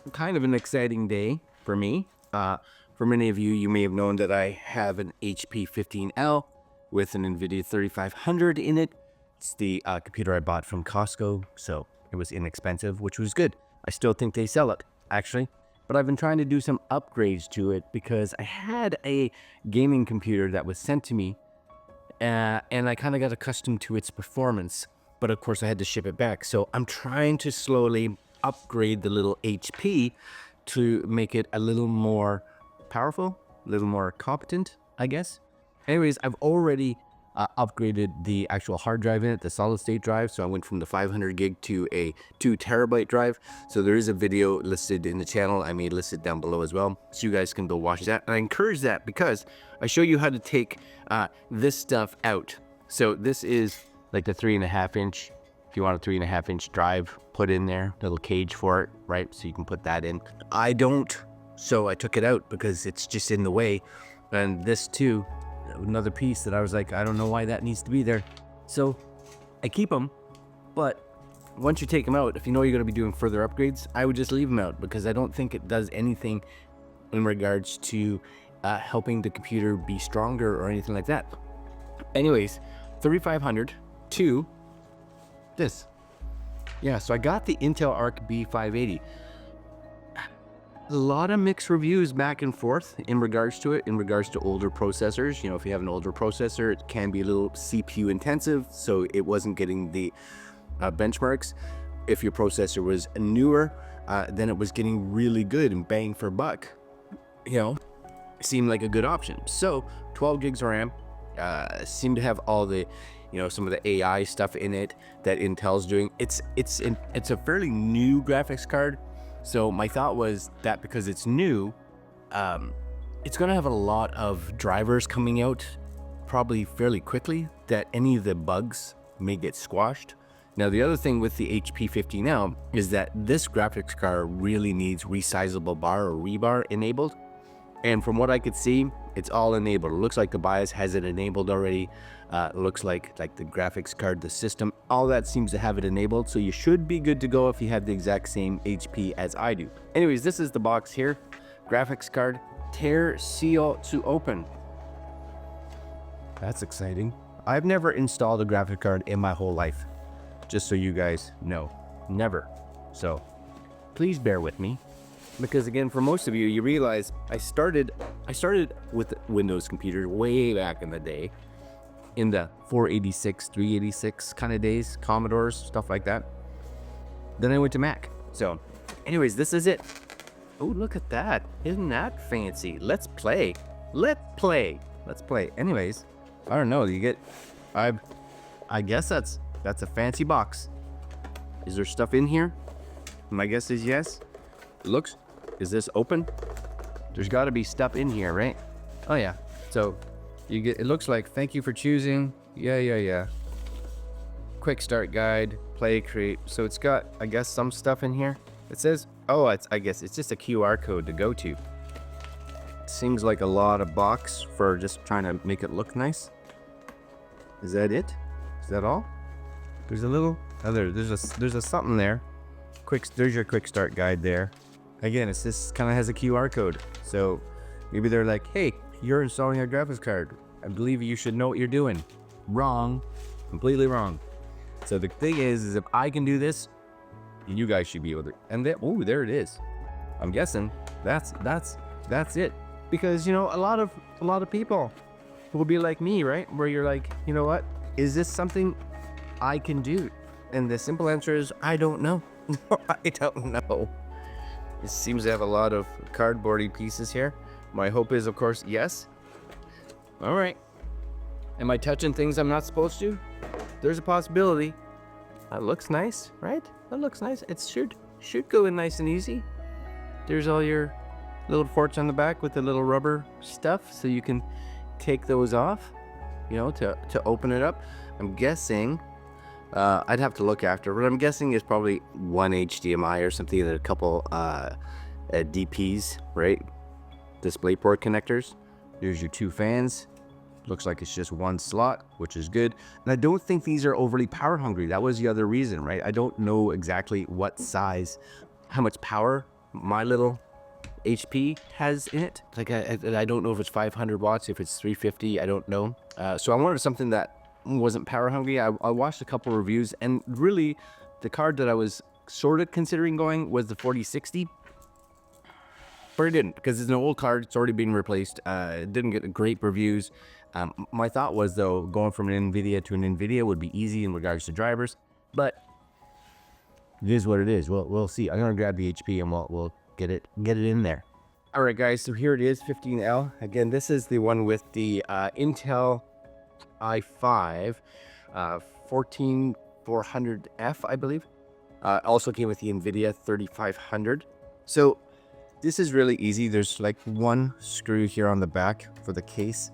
kind of an exciting day for me. For many of you, you may have known that I have an HP 15L with an NVIDIA 3500 in it. It's the computer I bought from Costco, so it was inexpensive, which was good. I still think they sell it, actually. But I've been trying to do some upgrades to it because I had a gaming computer that was sent to me, and I kind of got accustomed to its performance. But of course, I had to ship it back. So I'm trying to slowly upgrade the little HP to make it a little more powerful, a little more competent, I guess. Anyways, I've already upgraded the actual hard drive in it, the solid state drive. So I went from the 500 gig to a 2 terabyte drive. So there is a video listed in the channel. I may list it down below as well, so you guys can go watch that. And I encourage that because I show you how to take this stuff out. So this is like the 3.5 inch. If you want a 3.5 inch drive put in there, little cage for it, right? So you can put that in. I don't, so I took it out because it's just in the way. And this too, another piece that I was like, I don't know why that needs to be there. So I keep them, but once you take them out, if you know you're going to be doing further upgrades, I would just leave them out because I don't think it does anything in regards to helping the computer be stronger or anything like that. Anyways, 3500 to this. Yeah, so I got the Intel Arc B580. A lot of mixed reviews back and forth in regards to it, in regards to older processors. You know, if you have an older processor, it can be a little CPU intensive, so it wasn't getting the benchmarks. If your processor was newer, then it was getting really good and bang for buck. You know, seemed like a good option. So 12 gigs of RAM, seemed to have all the, you know, some of the AI stuff in it that Intel's doing. It's a fairly new graphics card. So my thought was that because it's new, it's gonna have a lot of drivers coming out probably fairly quickly, that any of the bugs may get squashed. Now, the other thing with the HP 15L is that this graphics card really needs resizable bar or rebar enabled. And from what I could see, it's all enabled. It looks like the BIOS has it enabled already. Looks like the graphics card, the system, all that seems to have it enabled. So you should be good to go if you have the exact same HP as I do. Anyways, this is the box here. Graphics card, tear, seal to open. That's exciting. I've never installed a graphics card in my whole life, just so you guys know. Never. So please bear with me. Because again, for most of you, you realize I started with Windows computers way back in the day, in the 486, 386 kind of days, Commodores, stuff like that. Then I went to Mac. So anyways, this is it. Oh, look at that. Isn't that fancy? Let's play. Let's play. Let's play. Anyways, I don't know. You get, I guess that's a fancy box. Is there stuff in here? My guess is yes. Looks. Is this open? There's got to be stuff in here, right? Oh yeah. So you get, it looks like thank you for choosing. Yeah. Quick start guide, play, create. So it's got, I guess, some stuff in here. It says, oh, I guess it's just a QR code to go to. Seems like a lot of box for just trying to make it look nice. Is that it? Is that all? There's a little other, there's a something there. There's your quick start guide there. Again, it's this kind of has a QR code. So maybe they're like, hey, you're installing a graphics card. I believe you should know what you're doing. Wrong. Completely wrong. So the thing is if I can do this, you guys should be able to. And then, oh, there it is. I'm guessing that's it. Because, you know, a lot of people will be like me, right? Where you're like, you know what? Is this something I can do? And the simple answer is, I don't know. I don't know. It seems to have a lot of cardboardy pieces here. My hope is, of course, yes. All right. Am I touching things I'm not supposed to? There's a possibility. That looks nice, right? That looks nice. It should go in nice and easy. There's all your little forks on the back with the little rubber stuff, so you can take those off, you know, to open it up. I'm guessing. I'd have to look after, but I'm guessing it's probably one HDMI or something, and a couple DPs, right? DisplayPort connectors. There's your two fans. Looks like it's just one slot, which is good. And I don't think these are overly power hungry. That was the other reason, right? I don't know exactly what size, how much power my little HP has in it. Like I don't know if it's 500 watts, if it's 350, I don't know. So I wanted something that wasn't power hungry. I watched a couple reviews, and really the card that I was sort of considering going was the 4060. But I didn't, because it's an old card. It's already been replaced. It didn't get great reviews. My thought was, though, going from an NVIDIA to an NVIDIA would be easy in regards to drivers. But it is what it is. We'll see. I'm going to grab the HP and we'll get it in there. All right, guys. So here it is, 15L. Again, this is the one with the Intel i5-14400f, I believe. Also came with the NVIDIA 3500. So this is really easy. There's like one screw here on the back for the case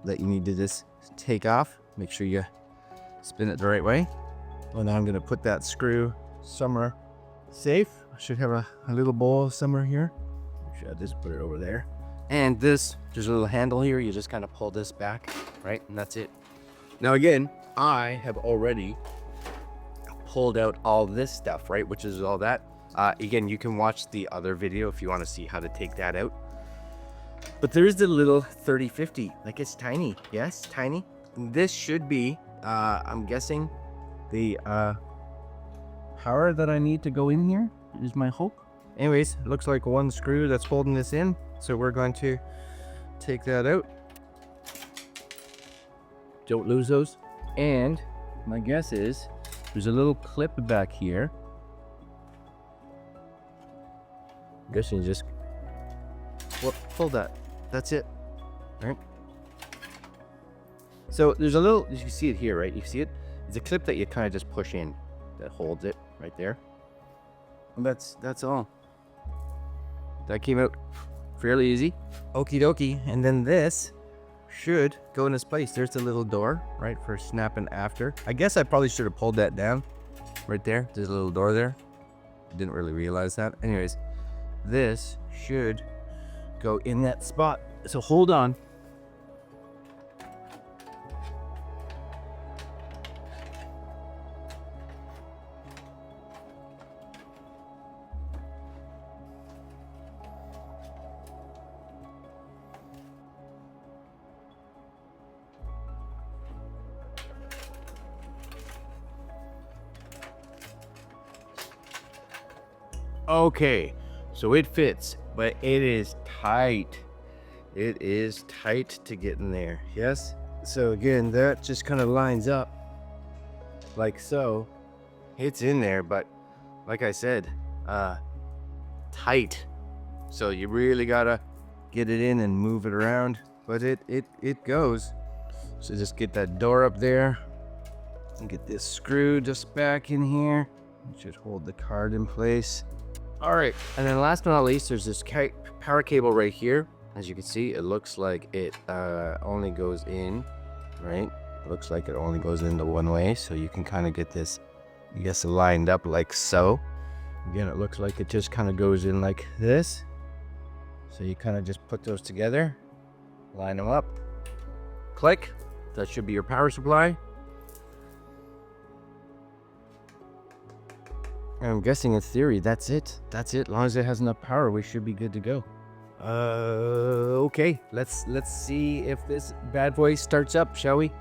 that you need to just take off. Make sure you spin it the right way. Well, now I'm going to put that screw somewhere safe. I should have a little bowl somewhere here. Should I just put it over there? And there's a little handle here. You just kind of pull this back, right? And that's it. Now again, I have already pulled out all this stuff, right? Which is all that. Again, you can watch the other video if you want to see how to take that out. But there is the little 3050. Like, it's tiny. Yes, tiny. This should be, I'm guessing, the power that I need to go in here is my hope. Anyways, it looks like one screw that's holding this in. So we're going to take that out. Don't lose those. And my guess is there's a little clip back here. I guess you just pull that. That's it. All right. So there's a little, you can see it here, right? You see it? It's a clip that you kind of just push in that holds it right there. And that's all. That came out fairly easy. Okie dokie. And then this should go in its place. There's the little door, right, for snapping after. I guess I probably should have pulled that down right there. There's a little door there. Didn't really realize that. Anyways, this should go in that spot. So hold on. Okay, so it fits, but it is tight. It is tight to get in there. Yes. So again, that just kind of lines up like so. It's in there, but like I said, tight. So you really gotta get it in and move it around, but it goes. So just get that door up there and get this screw just back in here. It should hold the card in place. All right, and then last but not least, there's this power cable right here. As you can see, it looks like it only goes in, right? It looks like it only goes in the one way, so you can kind of get this, I guess, lined up like so. Again, it looks like it just kind of goes in like this. So you kind of just put those together, line them up, click. That should be your power supply. I'm guessing in theory, that's it. That's it. As long as it has enough power, we should be good to go. Okay. Let's see if this bad boy starts up, shall we?